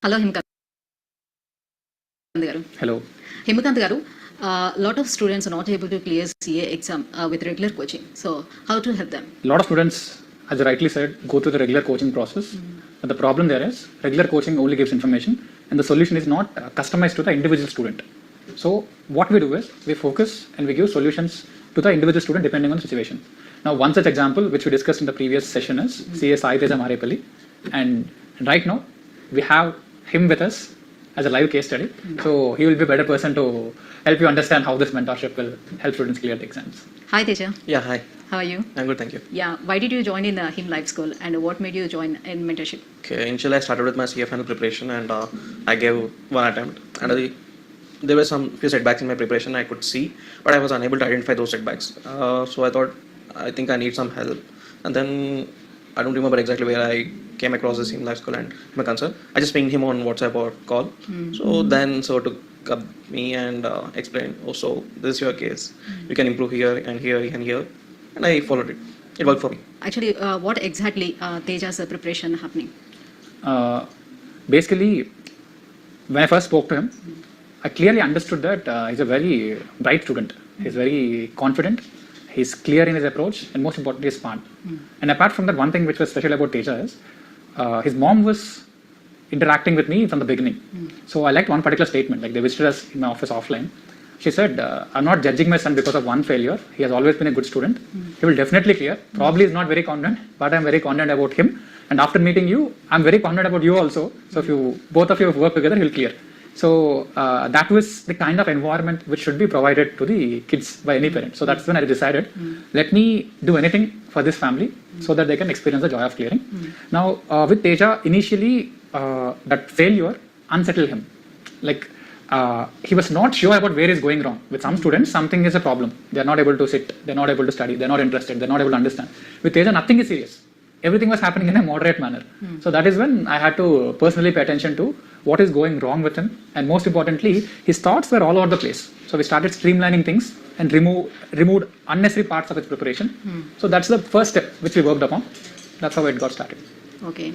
Hello, Himkant garu. Hello. Himkant garu, lot of students are not able to clear CA exam with regular coaching. So, how to help them? A lot of students, as you rightly said, go through the regular coaching process. But the problem there is regular coaching only gives information and the solution is not customized to the individual student. So what we do is we focus and we give solutions to the individual student depending on the situation. Now one such example which we discussed in the previous session is CS Sai Teja Marepalli, and right now we have him with us as a live case study. So he will be a better person to help you understand how this mentorship will help students clear the exams. Hi, Teja. Yeah, hi. How are you? I'm good, thank you. Yeah. Why did you join in the Him Life School, and what made you join in mentorship? Okay, initially I started with my CA final preparation and I gave one attempt. And there were some few setbacks in my preparation I could see, but I was unable to identify those setbacks. So I thought, I think I need some help. And then I don't remember exactly where I came across this Him Life School and my concern. I just pinged him on WhatsApp or call. So then took up me and explained, oh, so this is your case. You can improve here and here and here. And I followed it. It worked for me. Actually, what exactly Teja's preparation happening? Basically, when I first spoke to him, I clearly understood that he's a very bright student. He's very confident. He's clear in his approach, and most importantly, he's smart. And apart from that, one thing which was special about Teja is his mom was interacting with me from the beginning. So I liked one particular statement. Like they visited us in my office offline. She said, "I'm not judging my son because of one failure. He has always been a good student. He will definitely clear. Probably is not very confident, but I'm very confident about him. And after meeting you, I'm very confident about you also. So if you both of you work together, he'll clear." So that was the kind of environment which should be provided to the kids by any parent. So that's when I decided, let me do anything for this family so that they can experience the joy of clearing. Now with Teja, initially that failure unsettled him. Like he was not sure about where he's going wrong. With some students, something is a problem. They're not able to sit, they're not able to study, they're not interested, they're not able to understand. With Teja, nothing is serious. Everything was happening in a moderate manner. So that is when I had to personally pay attention to what is going wrong with him. And most importantly, his thoughts were all over the place. So we started streamlining things and removed unnecessary parts of his preparation. So that's the first step which we worked upon. That's how it got started. Okay.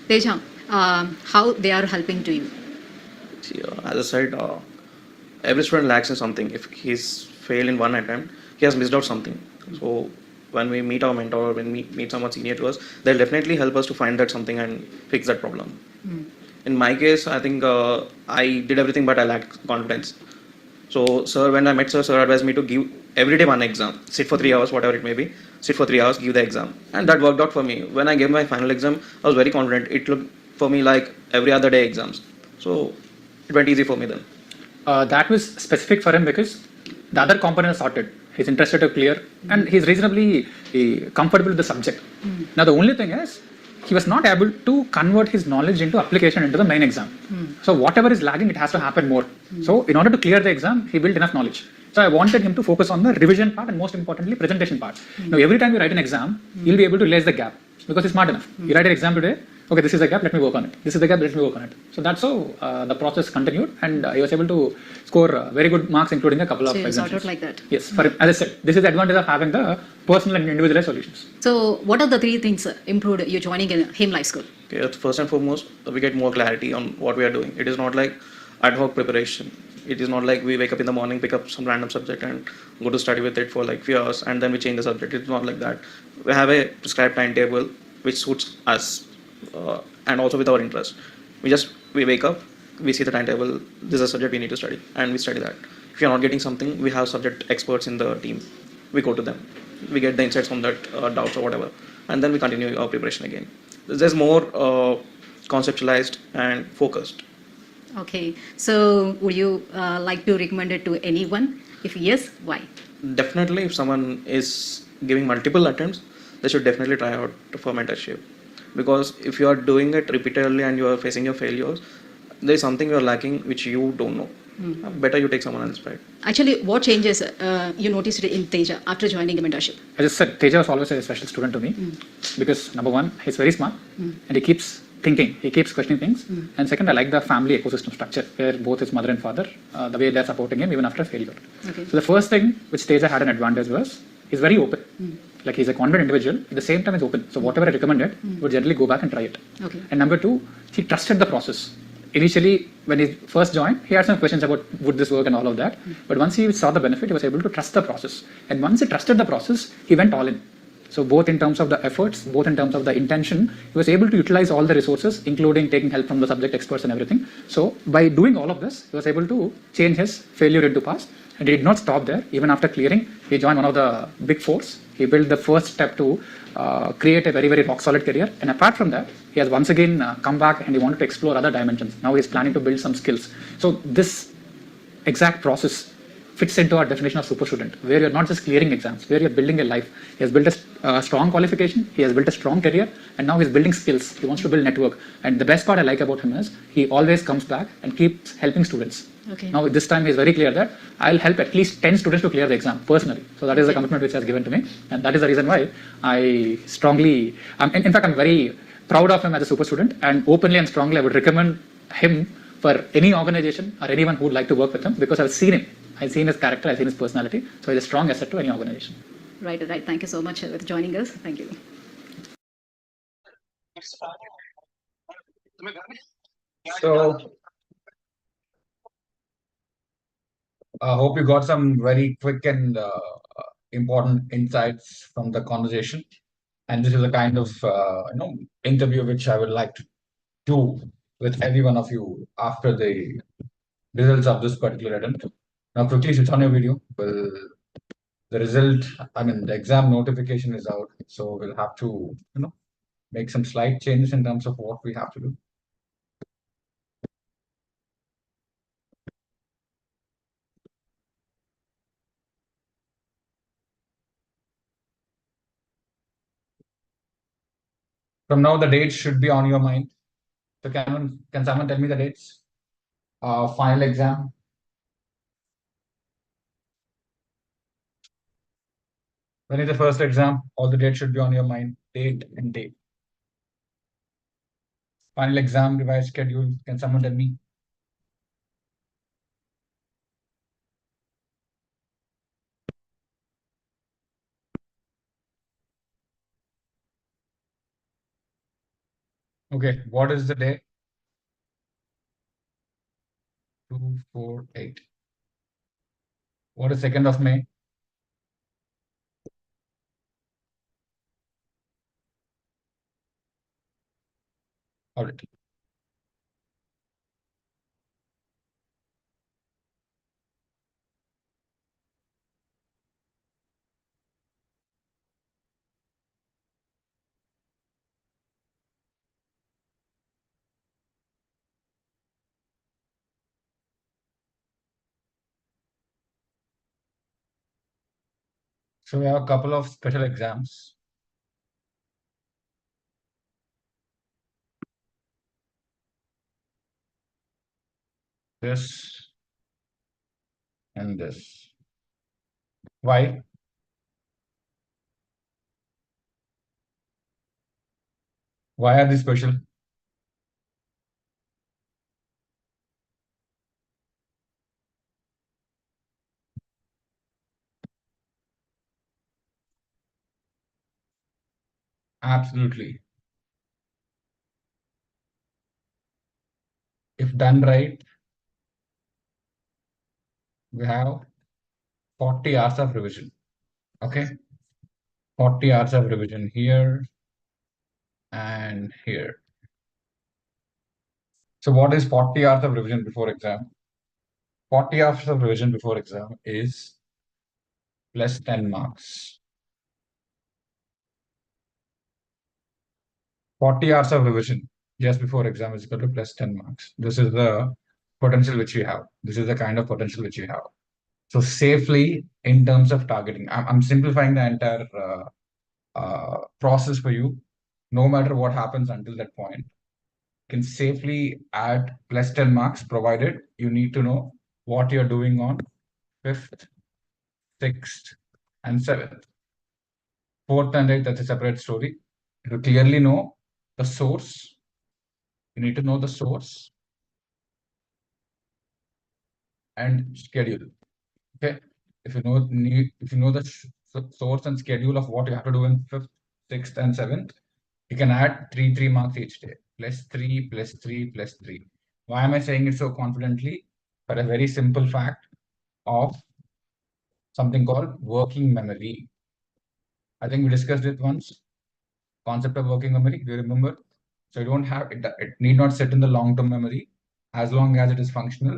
Teja, how they are helping to you? See, as I said, every student lacks in something. If he's failed in one attempt, he has missed out something. So when we meet our mentor or when we meet someone senior to us, they'll definitely help us to find that something and fix that problem. In my case, I think I did everything, but I lacked confidence. So, sir, when I met sir advised me to give every day one exam, sit for 3 hours, whatever it may be, sit for 3 hours, give the exam. And that worked out for me. When I gave my final exam, I was very confident. It looked for me like every other day exams. So, it went easy for me then. That was specific for him because the other component is sorted. He's interested to clear and he's reasonably comfortable with the subject. Now the only thing is he was not able to convert his knowledge into application into the main exam. So whatever is lagging, it has to happen more. So in order to clear the exam, he built enough knowledge. So I wanted him to focus on the revision part and most importantly presentation part. Now every time you write an exam, you'll be able to realize the gap because he's smart enough. You write an exam today, okay, this is the gap, let me work on it. This is the gap, let me work on it. So that's how the process continued and he was able to score very good marks including a couple of exams. So you sorted like that? Yes, for him, as I said, this is the advantage of having the personal and individualized solutions. So what are the 3 things improved you joining in Him Life School? Okay, first and foremost, we get more clarity on what we are doing. It is not like ad hoc preparation. It is not like we wake up in the morning, pick up some random subject and go to study with it for like few hours and then we change the subject. It's not like that. We have a prescribed timetable which suits us and also with our interest. We wake up, we see the timetable, this is a subject we need to study and we study that. If you're not getting something, we have subject experts in the team. We go to them. We get the insights from that doubts or whatever and then we continue our preparation again. There's more conceptualized and focused. Okay, so would you like to recommend it to anyone? If yes, why? Definitely, if someone is giving multiple attempts, they should definitely try out for mentorship. Because if you are doing it repeatedly and you are facing your failures, there is something you are lacking which you don't know. Better you take someone else's pride. Actually, what changes you noticed in Teja after joining the mentorship? As I said, Teja was always a special student to me because number one, he's very smart and he keeps thinking, he keeps questioning things. And second, I like the family ecosystem structure where both his mother and father, the way they're supporting him even after failure. Okay. So the first thing which Teja had an advantage was he's very open. Like he's a confident individual, at the same time he's open. So whatever I recommended, he would generally go back and try it. Okay. And number 2, he trusted the process. initially, when he first joined, he had some questions about would this work and all of that. But once he saw the benefit, he was able to trust the process. And once he trusted the process, he went all in. So both in terms of the efforts, both in terms of the intention, he was able to utilize all the resources, including taking help from the subject experts and everything. So by doing all of this, he was able to change his failure into pass. And he did not stop there. Even after clearing, he joined one of the big fours. He built the first step to create a very, very rock solid career. And apart from that, he has once again come back and he wanted to explore other dimensions. Now he's planning to build some skills. So this exact process fits into our definition of super student, where you're not just clearing exams, where you're building a life. He has built a strong qualification, he has built a strong career, and now he's building skills. He wants to build network. And the best part I like about him is he always comes back and keeps helping students. Okay. Now this time he's very clear that I'll help at least 10 students to clear the exam personally. So that is the commitment which he has given to me, and that is the reason why I strongly, in fact, I'm very proud of him as a super student, and openly and strongly I would recommend him for any organization or anyone who would like to work with him, because I've seen him. I've seen his character, I've seen his personality. So he's a strong asset to any organization. Right. Thank you so much for joining us. Thank you. So I hope you got some very quick and important insights from the conversation. And this is the kind of interview which I would like to do with every one of you after the results of this particular attempt. Now quickly switch on your video. Well, the result, the exam notification is out. So we'll have to, make some slight changes in terms of what we have to do. From now, the dates should be on your mind. So can someone tell me the dates? Final exam. When is the first exam? All the dates should be on your mind. Date and date. Final exam revised schedule. Can someone tell me? Okay, what is the day? 248. What is 2nd of May? All right. So we have a couple of special exams. This and this. Why? Why are these special? Absolutely. If done right, we have 40 hours of revision. Okay. 40 hours of revision here and here. So what is 40 hours of revision before exam? 40 hours of revision before exam is plus 10 marks. 40 hours of revision just before exam is equal to plus 10 marks. This is the potential which you have. This is the kind of potential which you have. So safely in terms of targeting, I'm simplifying the entire process for you. No matter what happens until that point, you can safely add plus 10 marks, provided you need to know what you're doing on 5th, 6th, and 7th. 4th and 8th, that's a separate story. You clearly know the source. You need to know the source and schedule. Okay. If you know the source and schedule of what you have to do in 5th, 6th, and 7th, you can add 3 marks each day. +3, +3, +3. Why am I saying it so confidently? For a very simple fact of something called working memory. I think we discussed it once. Concept of working memory, do you remember? So you don't have it, it need not sit in the long-term memory as long as it is functional,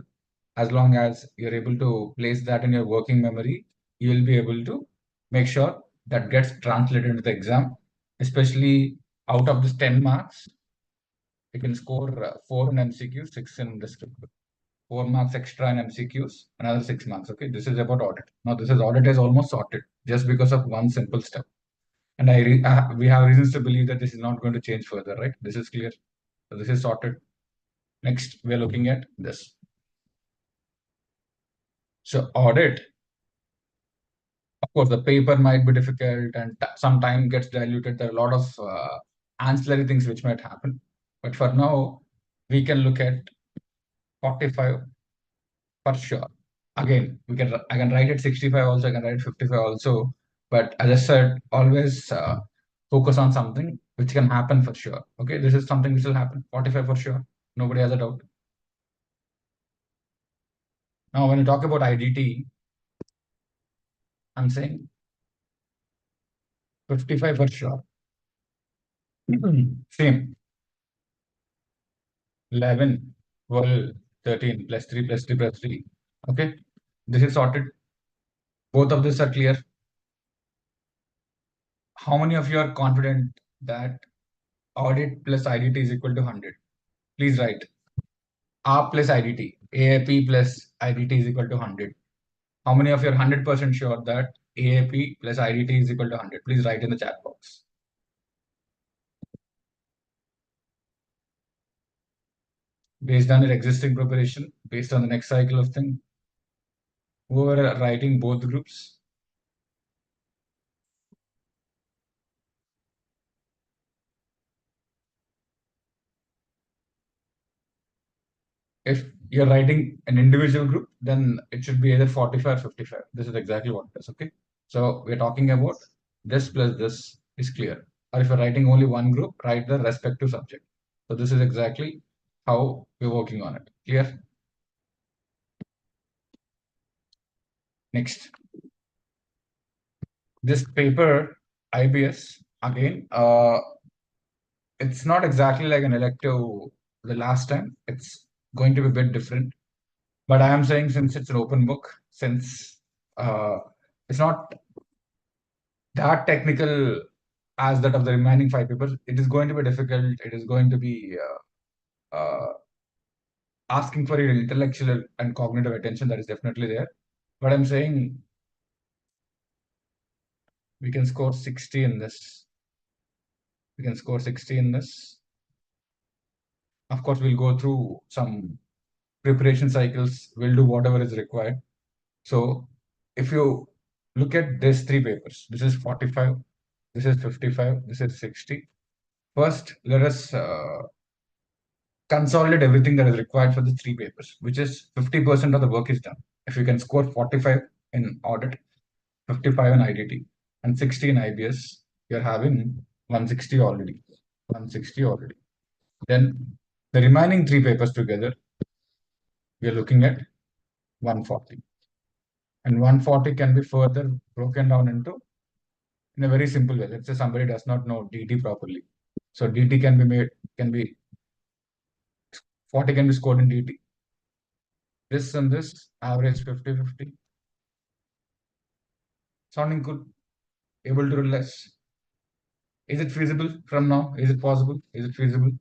as long as you're able to place that in your working memory, you will be able to make sure that gets translated into the exam, especially out of this 10 marks, you can score 4 in MCQ, 6 in descriptive. 4 marks extra in MCQs, another 6 marks. Okay, this is about audit. Now, this is audit is almost sorted just because of one simple step. And we have reasons to believe that this is not going to change further, right? This is clear. So this is sorted. Next, we are looking at this. So audit, of course, the paper might be difficult and some time gets diluted. There are a lot of ancillary things which might happen. But for now, we can look at 45 for sure. Again, I can write it 65 also, I can write 55 also. But as I said, always focus on something which can happen for sure. Okay, this is something which will happen. 45 for sure. Nobody has a doubt. Now, when you talk about IDT, I'm saying 55 for sure. Same. 11, 12, 13 plus 3 plus 3 plus 3. Okay, this is sorted. Both of these are clear. How many of you are confident that audit plus IDT is equal to 100? Please write. R plus IDT, AAP plus IDT is equal to 100. How many of you are 100% sure that AAP plus IDT is equal to 100? Please write in the chat box. Based on your existing preparation, based on the next cycle of thing, who are writing both groups? If you're writing an individual group, then it should be either 45 or 55. This is exactly what it is, okay? So we're talking about this plus this is clear. Or if you're writing only one group, write the respective subject. So this is exactly how we're working on it. Clear? Next. This paper, IBS, again, it's not exactly like an elective the last time. It's going to be a bit different. But I am saying since it's an open book, since it's not that technical as that of the remaining 5 papers, it is going to be difficult. It is going to be asking for your intellectual and cognitive attention. That is definitely there. But I'm saying we can score 60 in this. We can score 60 in this. Of course, we'll go through some preparation cycles. We'll do whatever is required. So if you look at these 3 papers, this is 45, this is 55, this is 60. First, let us consolidate everything that is required for the 3 papers, which is 50% of the work is done. If you can score 45 in audit, 55 in IDT, and 60 in IBS, you're having 160 already. 160 already. Then the remaining 3 papers together, we are looking at 140. And 140 can be further broken down into in a very simple way. Let's say somebody does not know DT properly. So DT can be made, 40 can be scored in DT. This and this, average 50-50. Sounding good, able to do less. Is it feasible from now? Is it possible? Is it feasible?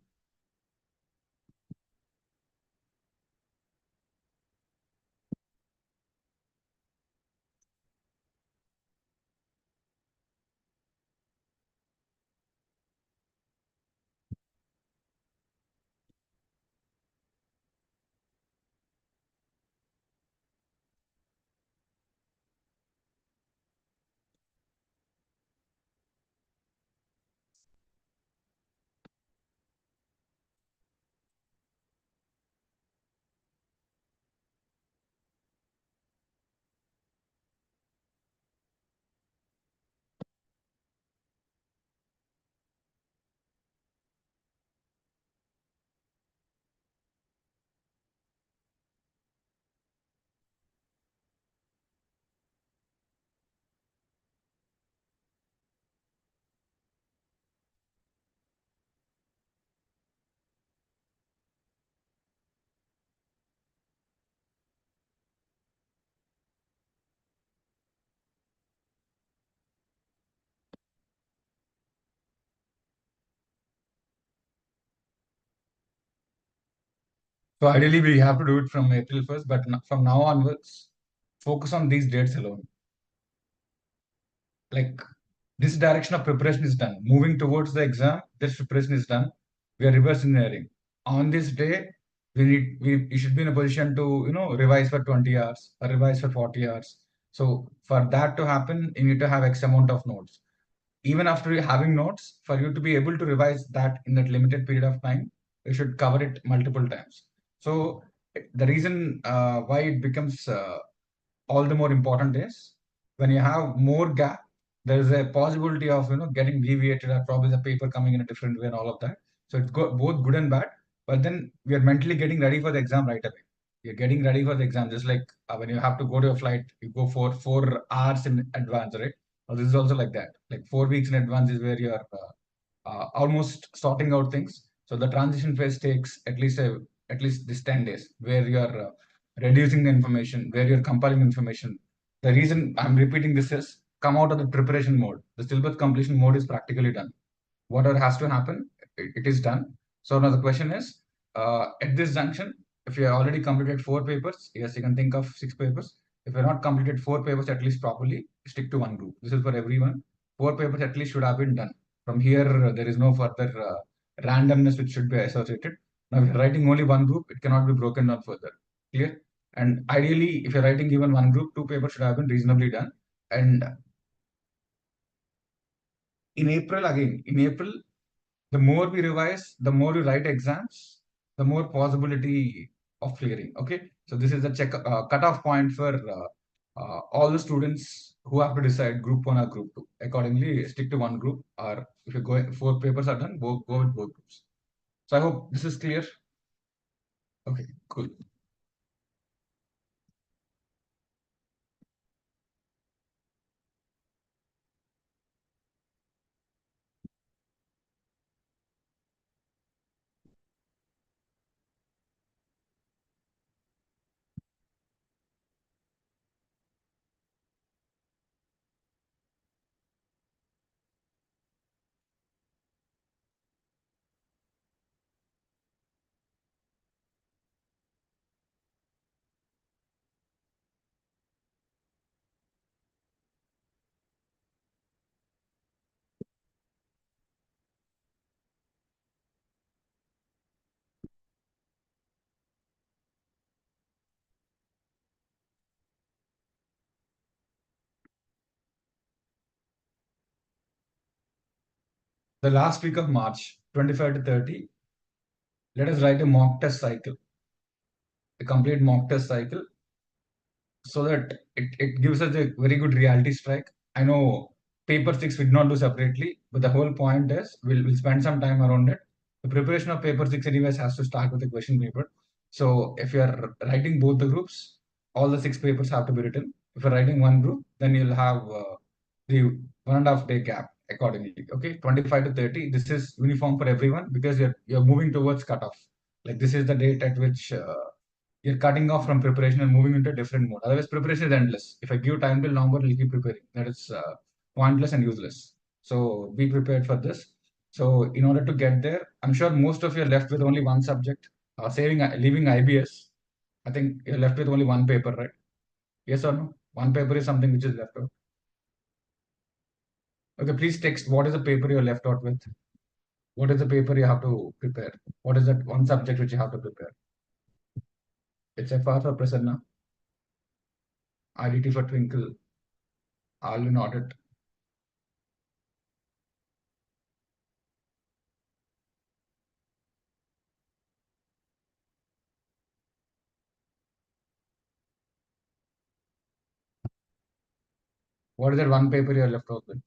So ideally, we have to do it from April 1st, but from now onwards, focus on these dates alone. Like this direction of preparation is done. Moving towards the exam, this preparation is done. We are reverse engineering. On this day, we should be in a position to revise for 20 hours or revise for 40 hours. So for that to happen, you need to have X amount of notes. Even after having notes, for you to be able to revise that in that limited period of time, you should cover it multiple times. So the reason why it becomes all the more important is when you have more gap, there is a possibility of getting deviated or probably the paper coming in a different way and all of that. So it's both good and bad. But then we are mentally getting ready for the exam right away. You're getting ready for the exam, just like when you have to go to a flight, you go for 4 hours in advance, right? Well, this is also like that. Like 4 weeks in advance is where you are almost sorting out things. So the transition phase takes at least this 10 days, where you are reducing the information, where you're compiling information. The reason I'm repeating this is come out of the preparation mode. The syllabus completion mode is practically done. Whatever has to happen, it is done. So now the question is, at this junction, if you have already completed 4 papers, yes, you can think of 6 papers. If you're not completed 4 papers at least properly, stick to one group. This is for everyone. 4 papers at least should have been done. From here, there is no further randomness which should be associated. Now, if you're writing only one group, it cannot be broken down further. Clear? And ideally, if you're writing even one group, 2 papers should have been reasonably done. And in April, the more we revise, the more you write exams, the more possibility of clearing. Okay, so this is the cutoff point for all the students who have to decide group 1 or group 2. Accordingly, stick to one group, or if you're going 4 papers are done, go with both groups. So I hope this is clear. Okay, cool. The last week of March, 25 to 30, let us write a mock test cycle, a complete mock test cycle, so that it gives us a very good reality strike. I know paper 6 we did not do separately, but the whole point is we'll spend some time around it. The preparation of paper 6 anyways has to start with a question paper. So if you are writing both the groups, all the 6 papers have to be written. If you're writing one group, then you'll have the 1.5 day gap accordingly. Okay, 25 to 30. This is uniform for everyone because you're moving towards cutoff. Like this is the date at which you're cutting off from preparation and moving into a different mode. Otherwise, preparation is endless. If I give time till November, you'll keep preparing. That is pointless and useless. So be prepared for this. So in order to get there, I'm sure most of you are left with only one subject. Leaving IBS, I think you're left with only one paper, right? Yes or no? One paper is something which is left out. Okay, please text what is the paper you're left out with. What is the paper you have to prepare? What is that one subject which you have to prepare? It's FR for Prasanna, IDT for Twinkle, all in audit. What is that one paper you are left out with?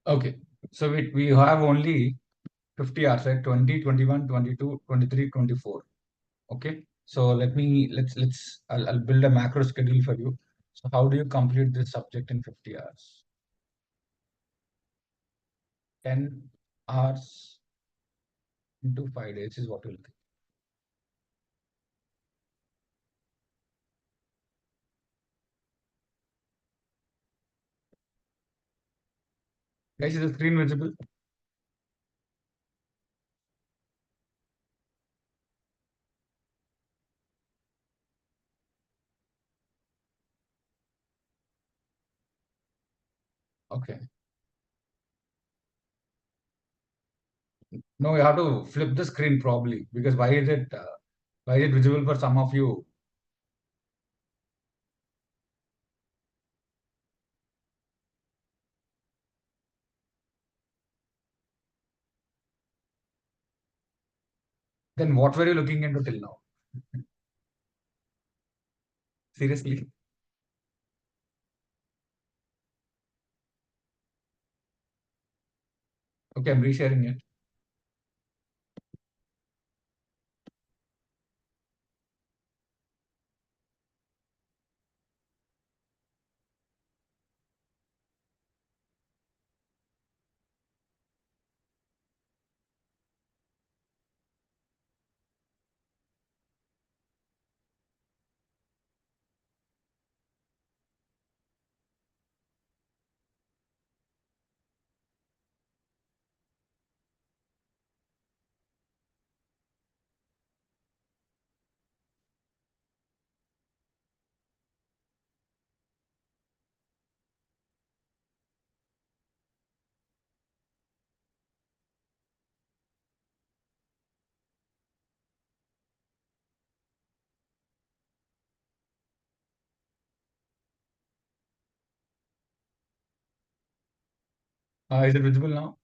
Okay, so we have only 50 hours, right? 20, 21, 22, 23, 24. Okay, so let's I'll build a macro schedule for you. So how do you complete this subject in 50 hours? 10 hours into 5 days is what you'll think. Guys, is the screen visible? Okay. No, you have to flip the screen probably, because why is it visible for some of you? Then what were you looking into till now? Seriously? Okay, I'm resharing it. Is it visible now?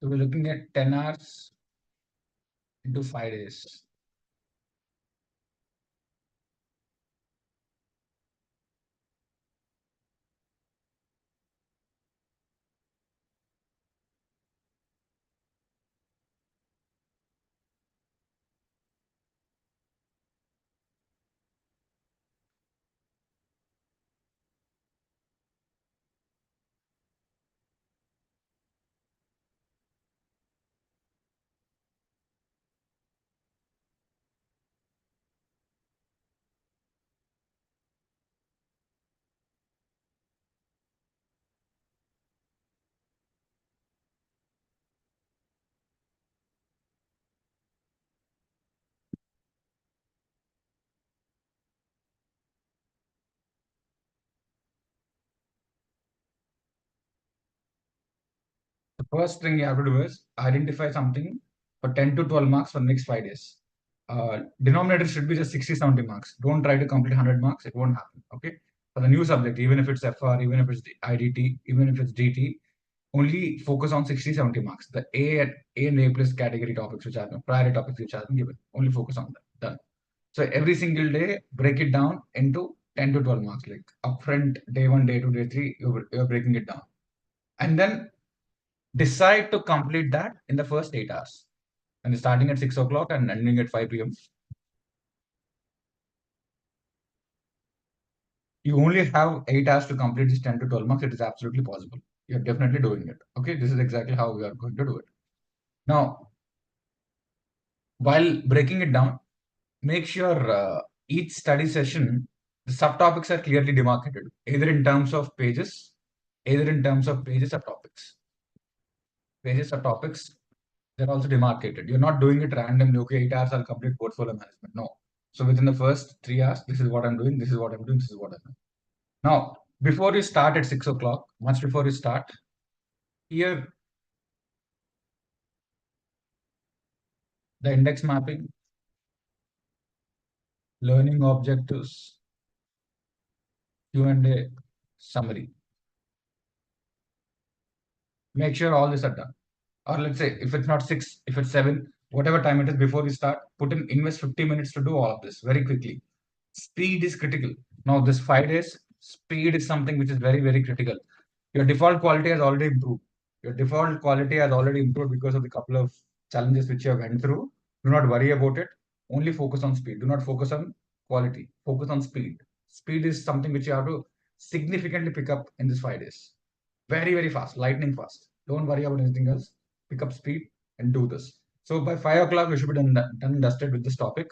So we're looking at 10 hours into 5 days. The first thing you have to do is identify something for 10 to 12 marks for the next 5 days. Denominator should be just 60, 70 marks. Don't try to complete 100 marks. It won't happen. Okay. For the new subject, even if it's FR, even if it's the IDT, even if it's DT, only focus on 60, 70 marks. The A and A plus category topics, which are priority topics, which have been given. Only focus on that. Done. So every single day, break it down into 10 to 12 marks. Like upfront, day 1, day 2, day 3, you're breaking it down. And then decide to complete that in the first 8 hours. And starting at 6 o'clock and ending at 5 p.m. You only have 8 hours to complete this 10 to 12 marks. It is absolutely possible. You're definitely doing it. Okay, this is exactly how we are going to do it. Now, while breaking it down, make sure each study session, the subtopics are clearly demarcated, either in terms of pages, or topics. Pages or topics, they're also demarcated. You're not doing it randomly. Okay, 8 hours I'll complete portfolio management. No. So within the first 3 hours, this is what I'm doing, this is what I'm doing, this is what I'm doing. Now, before you start at 6 o'clock, much before you start, here the index mapping, learning objectives, Q&A, summary. Make sure all this are done. Or let's say if it's not 6, if it's 7, whatever time it is before you start, invest 50 minutes to do all of this very quickly. Speed is critical. Now, this 5 days, speed is something which is very, very critical. Your default quality has already improved. Your default quality has already improved because of the couple of challenges which you have went through. Do not worry about it. Only focus on speed. Do not focus on quality. Focus on speed. Speed is something which you have to significantly pick up in this 5 days. Very, very fast, lightning fast. Don't worry about anything else. Pick up speed and do this. So by 5 o'clock, we should be done and dusted with this topic.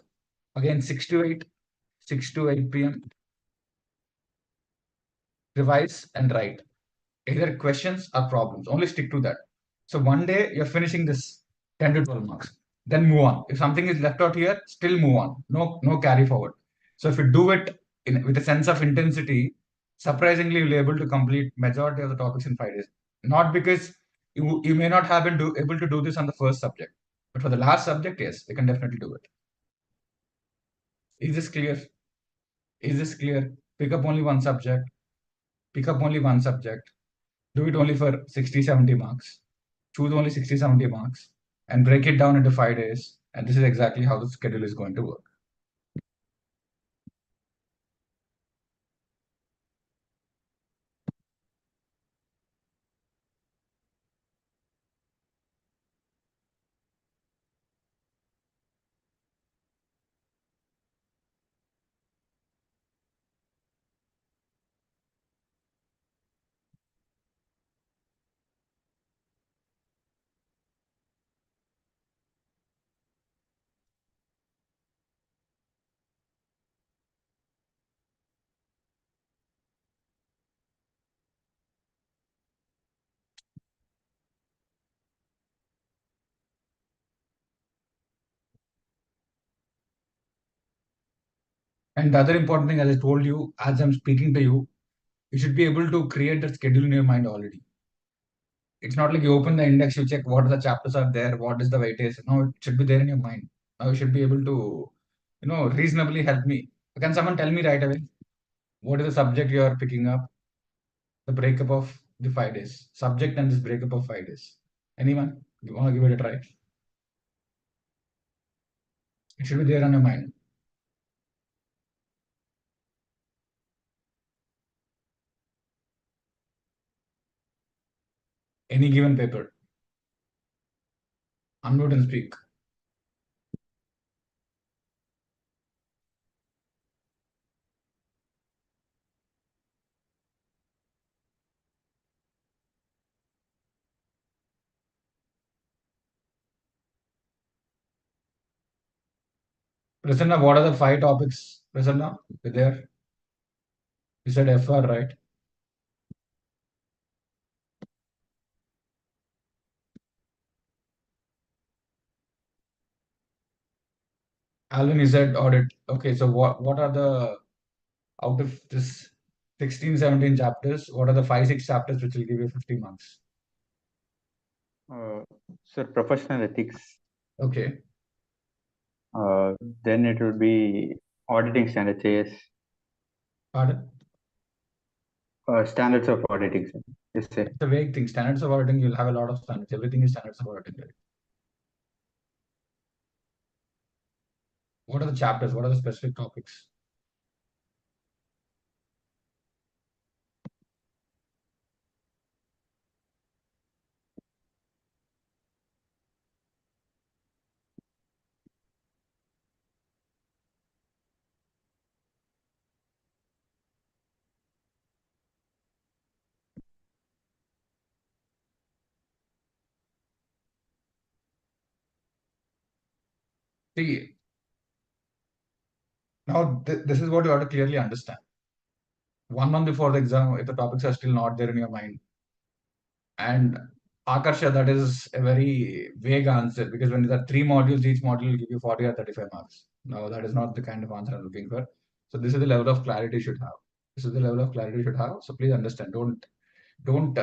Again, 6 to 8 p.m. Revise and write. Either questions or problems. Only stick to that. So one day you're finishing this 10 to 12 marks. Then move on. If something is left out here, still move on. No carry forward. So if you do it with a sense of intensity, surprisingly you'll be able to complete majority of the topics in 5 days. Not because you may not have been able to do this on the first subject, but for the last subject, yes, you can definitely do it. Is this clear? Is this clear? Pick up only one subject. Pick up only one subject. Do it only for 60, 70 marks. Choose only 60, 70 marks and break it down into 5 days. And this is exactly how the schedule is going to work. And the other important thing, as I told you, as I'm speaking to you, you should be able to create that schedule in your mind already. It's not like you open the index, you check what are the chapters are there, what is the weightage. No, it should be there in your mind. Now you should be able to, reasonably help me. Can someone tell me right away what is the subject you are picking up? The breakup of the 5 days. Subject and this breakup of 5 days. Anyone? You want to give it a try? It should be there on your mind. Any given paper. Unmute and speak. Prasanna, what are the 5 topics? Prasanna, you there? You said FR, right? Alvin, you said audit. Okay, so what are the, out of this 16, 17 chapters, what are the 5, 6 chapters which will give you 50 marks? Sir, professional ethics. Okay. Then it will be auditing standards, AS. Pardon? Standards of auditing, sir. Yes, sir. It's a vague thing. Standards of auditing, you'll have a lot of standards. Everything is standards of auditing. Right? What are the chapters? What are the specific topics? See, now this is what you have to clearly understand. 1 month before the exam, if the topics are still not there in your mind, and Akarsha, that is a very vague answer because when there are 3 modules, each module will give you 40 or 35 marks. No, that is not the kind of answer I'm looking for. So this is the level of clarity you should have. This is the level of clarity you should have. So please understand, don't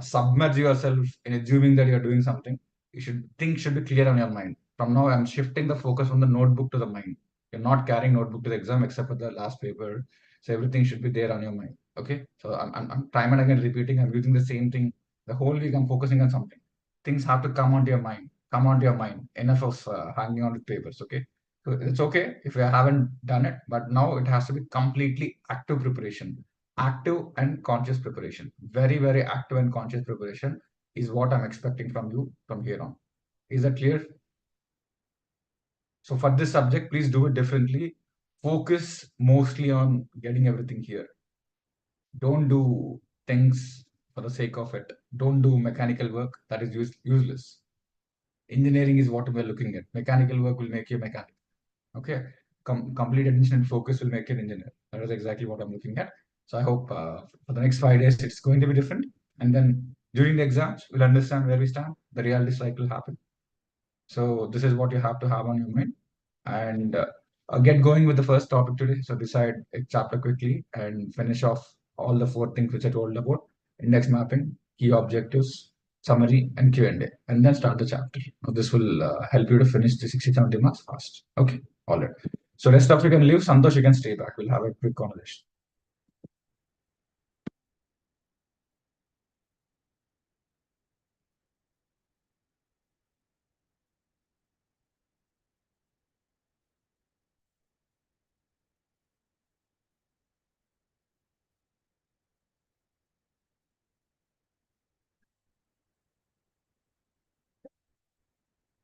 submerge yourself in assuming that you're doing something. You should be clear on your mind. From now, I'm shifting the focus from the notebook to the mind. You're not carrying notebook to the exam except for the last paper. So everything should be there on your mind. Okay. So I'm time and again repeating. I'm using the same thing. The whole week I'm focusing on something. Things have to come onto your mind. come onto your mind. Enough of hanging on to papers, okay? So it's okay if you haven't done it, but now it has to be completely active preparation, active and conscious preparation. Very, very active and conscious preparation is what I'm expecting from you from here on. Is that clear? So for this subject, please do it differently. Focus mostly on getting everything here. Don't do things for the sake of it. Don't do mechanical work that is useless. Engineering is what we're looking at. Mechanical work will make you a mechanic. Okay. Complete attention and focus will make you an engineer. That is exactly what I'm looking at. So I hope for the next 5 days, it's going to be different. And then during the exams, we'll understand where we stand. The reality cycle will happen. So this is what you have to have on your mind. And get going with the first topic today. So decide a chapter quickly and finish off all the 4 things which I told about: index mapping, key objectives, summary, and Q&A, and then start the chapter. Now, this will help you to finish the 60-70 marks fast. Okay, all right. So rest of you can leave. Santosh, you can stay back. We'll have a quick conversation.